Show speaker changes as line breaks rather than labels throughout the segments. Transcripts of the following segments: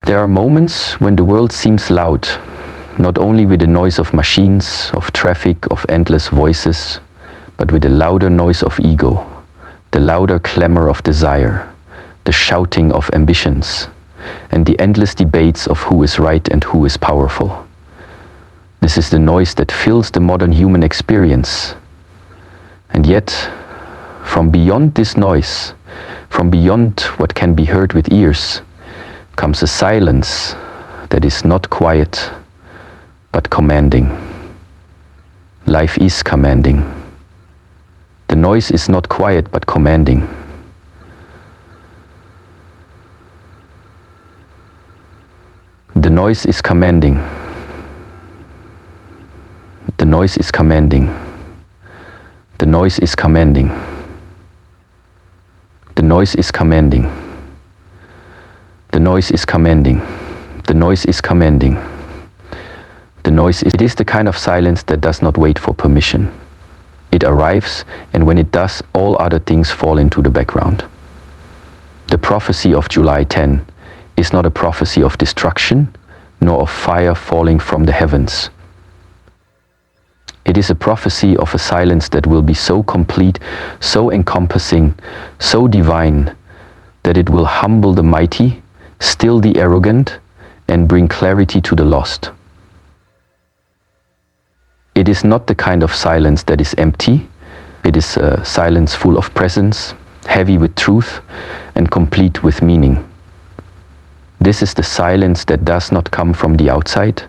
There are moments when the world seems loud, not only with the noise of machines, of traffic, of endless voices, but with the louder noise of ego, the louder clamor of desire, the shouting of ambitions, and the endless debates of who is right and who is powerful. This is the noise that fills the modern human experience. And yet, from beyond this noise, from beyond what can be heard with ears, comes a silence that is not quiet, but commanding. Life is commanding. The noise is not quiet, but commanding. The noise is commanding. The noise is commanding. The noise is commanding. The noise is commanding. The noise is commanding. The noise is commanding. The noise is, it is the kind of silence that does not wait for permission. It arrives, and when it does, all other things fall into the background. The prophecy of July 10 is not a prophecy of destruction, nor of fire falling from the heavens. It is a prophecy of a silence that will be so complete, so encompassing, so divine, that it will humble the mighty, still the arrogant, and bring clarity to the lost. It is not the kind of silence that is empty. It is a silence full of presence, heavy with truth, and complete with meaning. This is the silence that does not come from the outside,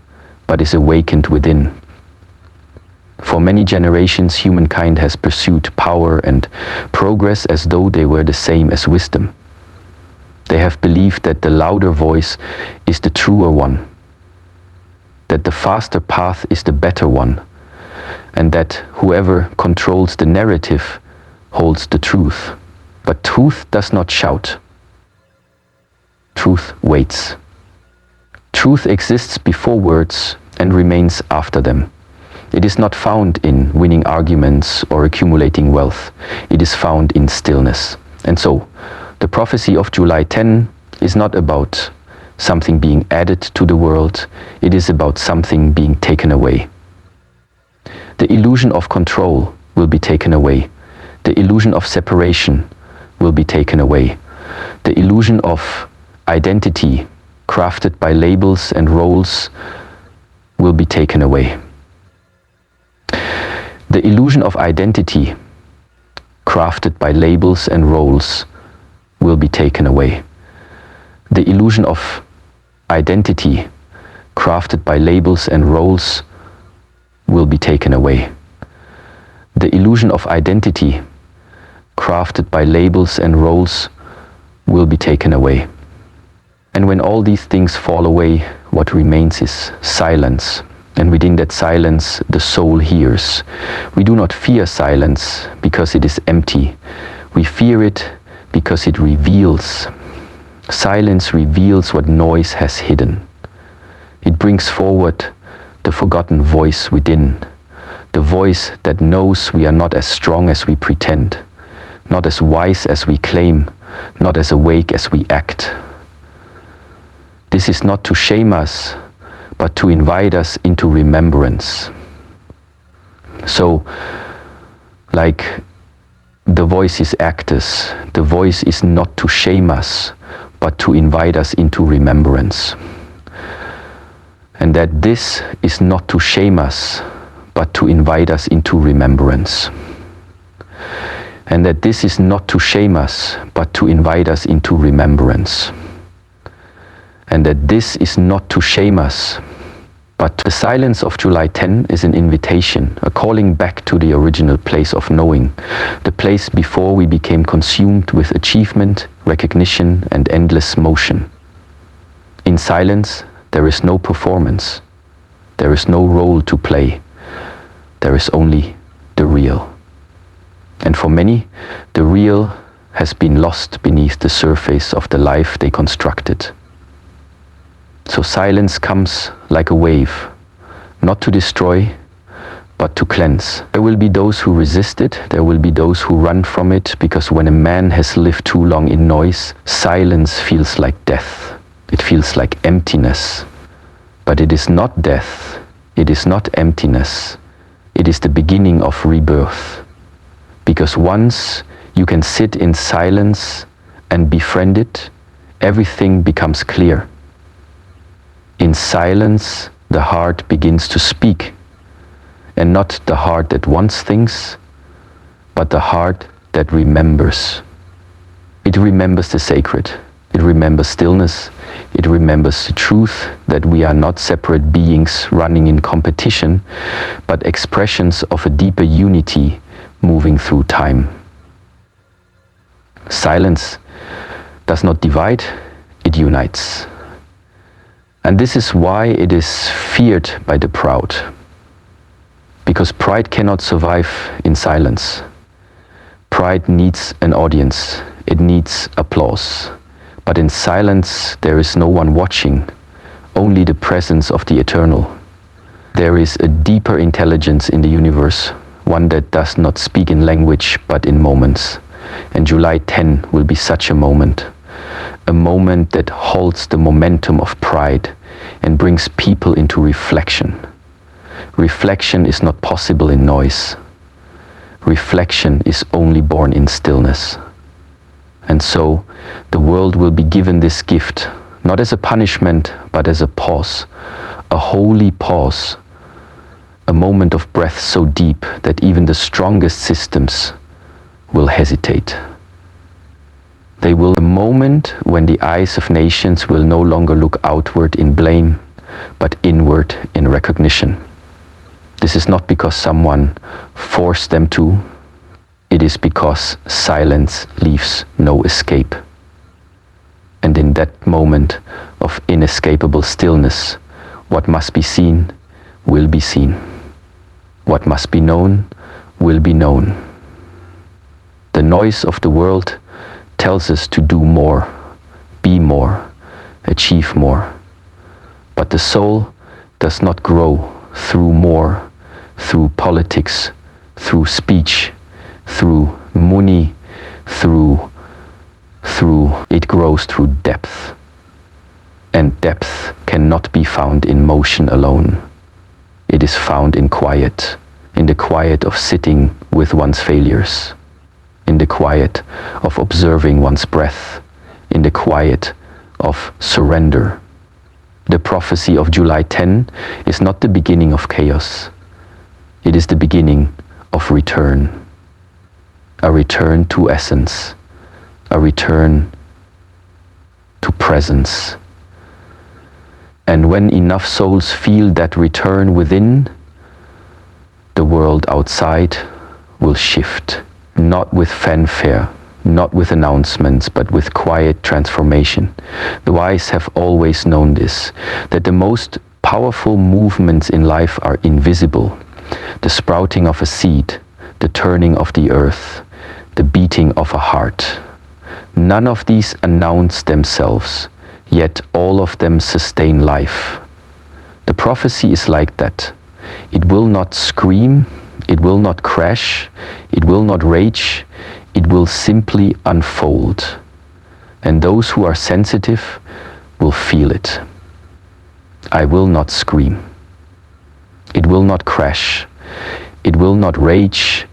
but is awakened within. For many generations, humankind has pursued power and progress as though they were the same as wisdom. They have believed that the louder voice is the truer one, that the faster path is the better one, and that whoever controls the narrative holds the truth. But truth does not shout. Truth waits. Truth exists before words and remains after them. It is not found in winning arguments or accumulating wealth. It is found in stillness. And so, the prophecy of July 10 is not about something being added to the world. It is about something being taken away. The illusion of control will be taken away. The illusion of separation will be taken away. The illusion of identity, crafted by labels and roles, will be taken away. The illusion of identity, crafted by labels and roles, will be taken away. The illusion of identity, crafted by labels and roles, will be taken away. The illusion of identity, crafted by labels and roles, will be taken away. And when all these things fall away, what remains is silence. And within that silence, the soul hears. We do not fear silence because it is empty. We fear it because it reveals. Silence reveals what noise has hidden. It brings forward the forgotten voice within, the voice that knows we are not as strong as we pretend, not as wise as we claim, not as awake as we act. This is not to shame us, but to invite us into remembrance. So, like the voice is actus, the voice is not to shame us, but to invite us into remembrance. And that this is not to shame us, but to invite us into remembrance. And that this is not to shame us, but to invite us into remembrance. And that this is not to shame us, but the silence of July 10 is an invitation, a calling back to the original place of knowing, the place before we became consumed with achievement, recognition, and endless motion. In silence, there is no performance. There is no role to play. There is only the real. And for many, the real has been lost beneath the surface of the life they constructed. So silence comes like a wave, not to destroy, but to cleanse. There will be those who resist it, there will be those who run from it, because when a man has lived too long in noise, silence feels like death. It feels like emptiness. But it is not death. It is not emptiness. It is the beginning of rebirth. Because once you can sit in silence and befriend it, everything becomes clear. In silence, the heart begins to speak. And not the heart that wants things, but the heart that remembers. It remembers the sacred. It remembers stillness. It remembers the truth that we are not separate beings running in competition, but expressions of a deeper unity moving through time. Silence does not divide, it unites. And this is why it is feared by the proud. Because pride cannot survive in silence. Pride needs an audience. It needs applause. But in silence, there is no one watching, only the presence of the eternal. There is a deeper intelligence in the universe, one that does not speak in language, but in moments. And July 10 will be such a moment that holds the momentum of pride and brings people into reflection. Reflection is not possible in noise. Reflection is only born in stillness. And so the world will be given this gift, not as a punishment, but as a pause, a holy pause, a moment of breath so deep that even the strongest systems will hesitate. They will be a moment when the eyes of nations will no longer look outward in blame, but inward in recognition. This is not because someone forced them to. It is because silence leaves no escape. And in that moment of inescapable stillness, what must be seen will be seen. What must be known will be known. The noise of the world tells us to do more, be more, achieve more. But the soul does not grow through more, through politics, through speech, through money, it grows through depth. And depth cannot be found in motion alone. It is found in quiet, in the quiet of sitting with one's failures, in the quiet of observing one's breath, in the quiet of surrender. The prophecy of July 10 is not the beginning of chaos. It is the beginning of return. A return to essence. A return to presence. And when enough souls feel that return within, the world outside will shift. Not with fanfare, not with announcements, but with quiet transformation. The wise have always known this, that the most powerful movements in life are invisible. The sprouting of a seed, the turning of the earth, the beating of a heart. None of these announce themselves, yet all of them sustain life. The prophecy is like that. It will not scream, it will not crash, it will not rage, it will simply unfold. And those who are sensitive will feel it. I will not scream. It will not crash. It will not rage.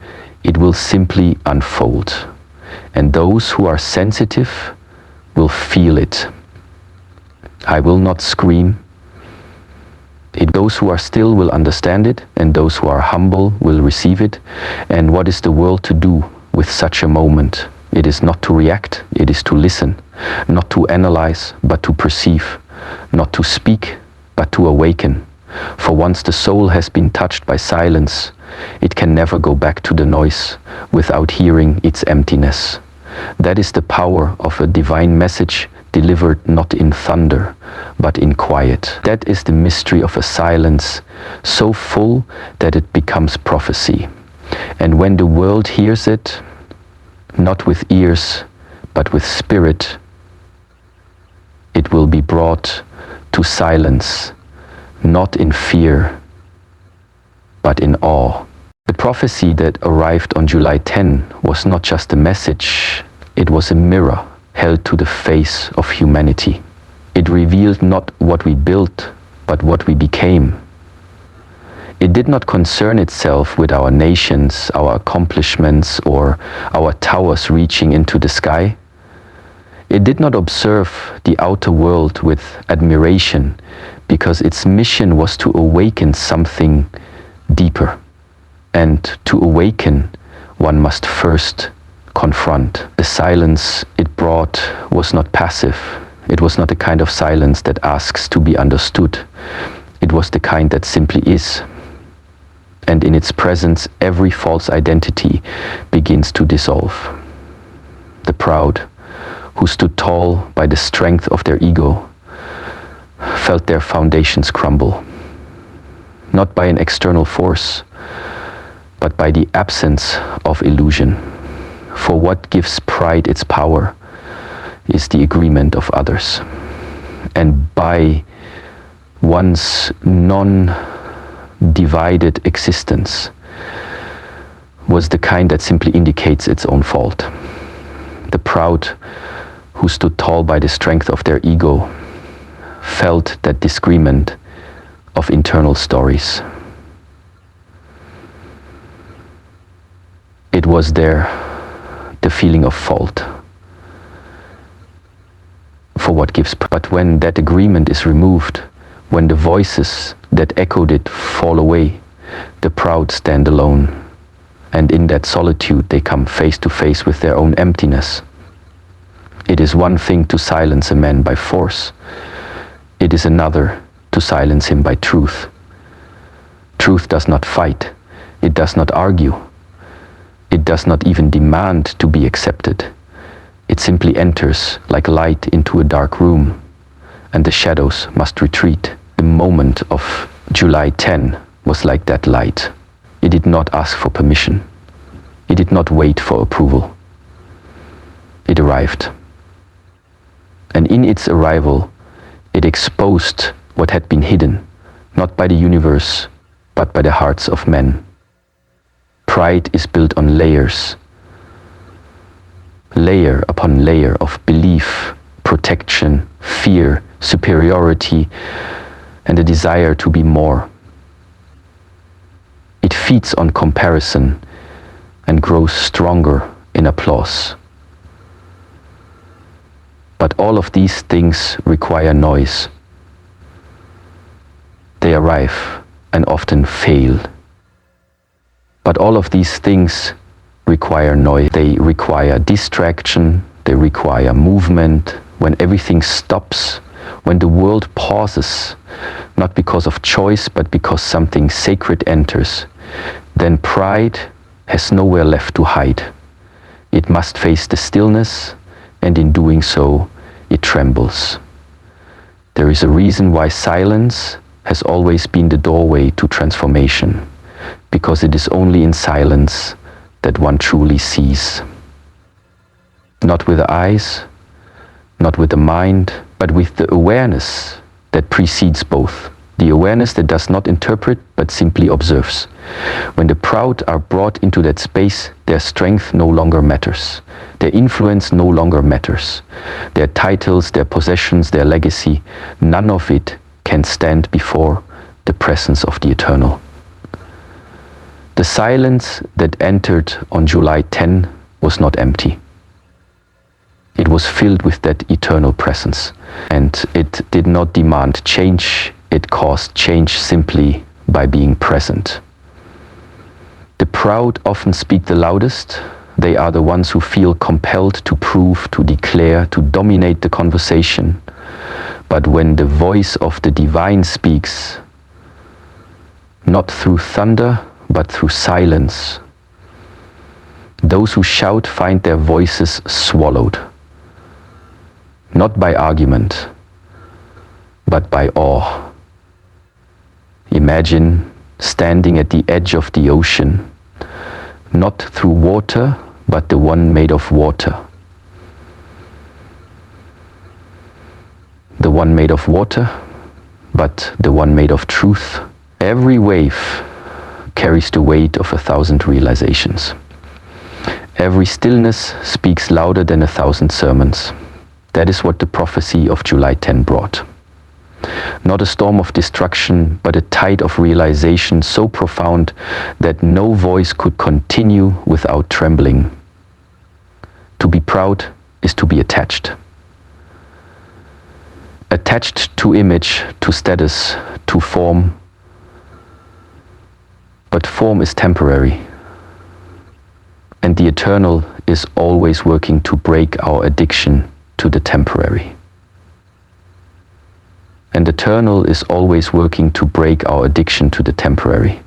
It will simply unfold. And those who are sensitive will feel it. I will not scream. Those who are still will understand it, and those who are humble will receive it. And what is the world to do with such a moment? It is not to react, it is to listen. Not to analyze, but to perceive. Not to speak, but to awaken. For once the soul has been touched by silence, it can never go back to the noise without hearing its emptiness. That is the power of a divine message delivered not in thunder, but in quiet. That is the mystery of a silence so full that it becomes prophecy. And when the world hears it, not with ears, but with spirit, it will be brought to silence, not in fear, but in awe. The prophecy that arrived on July 10 was not just a message, it was a mirror held to the face of humanity. It revealed not what we built, but what we became. It did not concern itself with our nations, our accomplishments, or our towers reaching into the sky. It did not observe the outer world with admiration, because its mission was to awaken something deeper. And to awaken, one must first confront. The silence it brought was not passive. It was not the kind of silence that asks to be understood. It was the kind that simply is. And in its presence, every false identity begins to dissolve. The proud, who stood tall by the strength of their ego, felt their foundations crumble. Not by an external force, but by the absence of illusion. For what gives pride its power is the agreement of others. And by one's non-divided existence was the kind that simply indicates its own fault. The proud, who stood tall by the strength of their ego, felt that disagreement of internal stories. It was there, the feeling of fault for what gives. But when that agreement is removed, when the voices that echoed it fall away, the proud stand alone. And in that solitude, they come face to face with their own emptiness. It is one thing to silence a man by force. It is another to silence him by truth. Truth does not fight. It does not argue. It does not even demand to be accepted. It simply enters like light into a dark room, and the shadows must retreat. The moment of July 10 was like that light. It did not ask for permission. It did not wait for approval. It arrived. And in its arrival, it exposed what had been hidden, not by the universe, but by the hearts of men. Pride is built on layers, layer upon layer of belief, protection, fear, superiority, and a desire to be more. It feeds on comparison and grows stronger in applause. But all of these things require noise. They arrive and often fail. But all of these things require noise. They require distraction. They require movement. When everything stops, when the world pauses, not because of choice, but because something sacred enters, then pride has nowhere left to hide. It must face the stillness, and in doing so, it trembles. There is a reason why silence has always been the doorway to transformation, because it is only in silence that one truly sees. Not with the eyes, not with the mind, but with the awareness that precedes both. The awareness that does not interpret, but simply observes. When the proud are brought into that space, their strength no longer matters. Their influence no longer matters. Their titles, their possessions, their legacy, none of it can stand before the presence of the eternal. The silence that entered on July 10 was not empty. It was filled with that eternal presence, and it did not demand change. It caused change simply by being present. The proud often speak the loudest. They are the ones who feel compelled to prove, to declare, to dominate the conversation. But when the voice of the divine speaks, not through thunder, but through silence, those who shout find their voices swallowed. Not by argument, but by awe. Imagine standing at the edge of the ocean, not through water, but the one made of water. The one made of water, but the one made of truth. Every wave carries the weight of 1,000 realizations. Every stillness speaks louder than 1,000 sermons. That is what the prophecy of July 10 brought. Not a storm of destruction, but a tide of realization so profound that no voice could continue without trembling. To be proud is to be attached. Attached to image, to status, to form. But form is temporary. And the eternal is always working to break our addiction to the temporary. And eternal is always working to break our addiction to the temporary.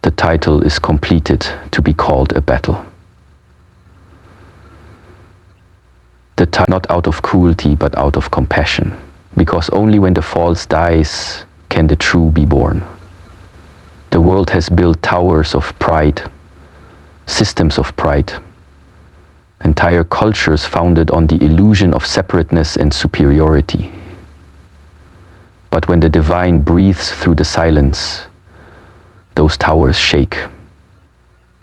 The title is completed to be called a battle. Not out of cruelty, but out of compassion. Because only when the false dies can the true be born. The world has built towers of pride, systems of pride, entire cultures founded on the illusion of separateness and superiority. But when the divine breathes through the silence, those towers shake.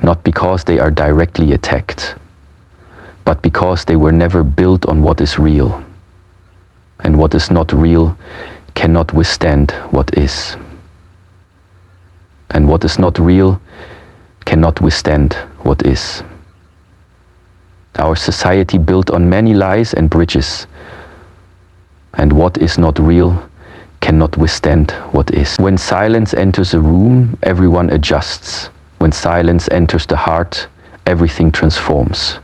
Not because they are directly attacked, but because they were never built on what is real. And what is not real cannot withstand what is. And what is not real cannot withstand what is. Our society built on many lies and bridges. And what is not real cannot withstand what is. When silence enters a room, everyone adjusts. When silence enters the heart, everything transforms.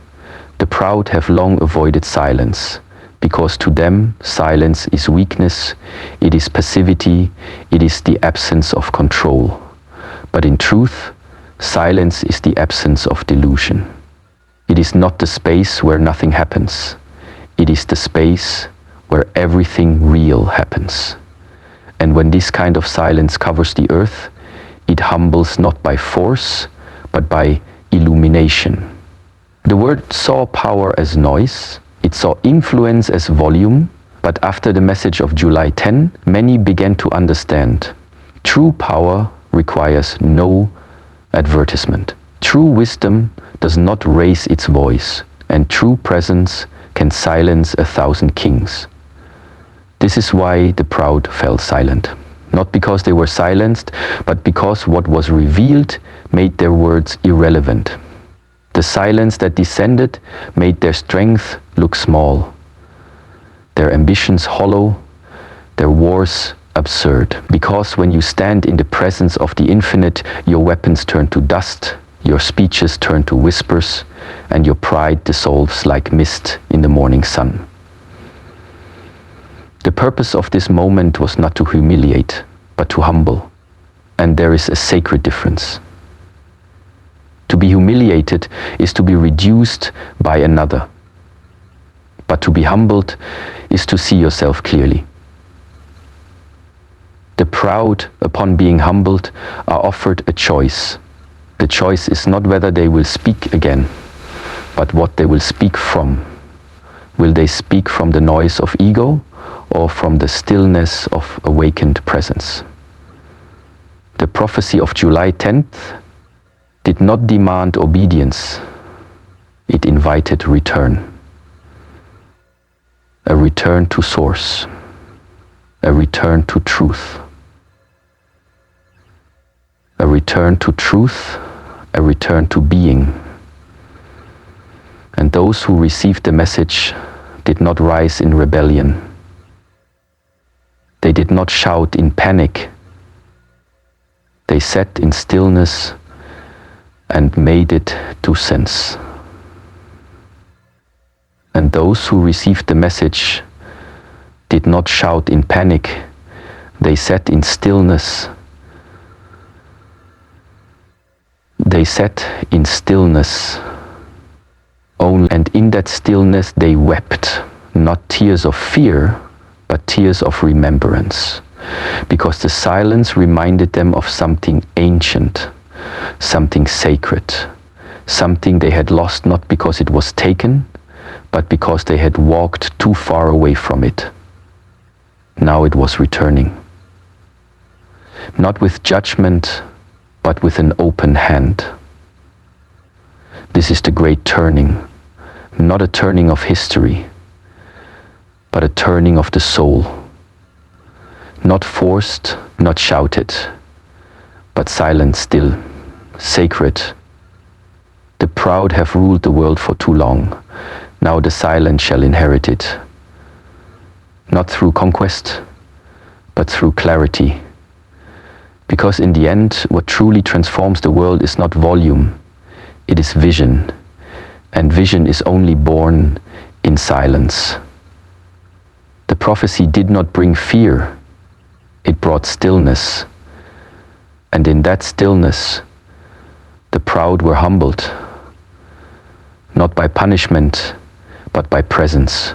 The proud have long avoided silence, because to them silence is weakness, it is passivity, it is the absence of control. But in truth, silence is the absence of delusion. It is not the space where nothing happens. It is the space where everything real happens. And when this kind of silence covers the earth, it humbles not by force, but by illumination. The world saw power as noise, it saw influence as volume, but after the message of July 10, many began to understand. True power requires no advertisement. True wisdom does not raise its voice, and true presence can silence 1,000 kings. This is why the proud fell silent. Not because they were silenced, but because what was revealed made their words irrelevant. The silence that descended made their strength look small, their ambitions hollow, their wars absurd. Because when you stand in the presence of the infinite, your weapons turn to dust, your speeches turn to whispers, and your pride dissolves like mist in the morning sun. The purpose of this moment was not to humiliate, but to humble. And there is a sacred difference. To be humiliated is to be reduced by another. But to be humbled is to see yourself clearly. The proud, upon being humbled, are offered a choice. The choice is not whether they will speak again, but what they will speak from. Will they speak from the noise of ego or from the stillness of awakened presence? The prophecy of July 10th did not demand obedience, it invited return. A return to source, a return to truth. A return to truth, a return to being. And those who received the message did not rise in rebellion. They did not shout in panic. They sat in stillness and made it to sense. And those who received the message did not shout in panic. They sat in stillness. They sat in stillness only, and in that stillness they wept, not tears of fear, but tears of remembrance, because the silence reminded them of something ancient, something sacred, something they had lost not because it was taken, but because they had walked too far away from it. Now it was returning. Not with judgment, but with an open hand. This is the great turning, not a turning of history, but a turning of the soul. Not forced, not shouted, but silent still, sacred. The proud have ruled the world for too long. Now the silent shall inherit it. Not through conquest, but through clarity. Because in the end, what truly transforms the world is not volume, it is vision. And vision is only born in silence. The prophecy did not bring fear, it brought stillness. And in that stillness, the proud were humbled, not by punishment, but by presence.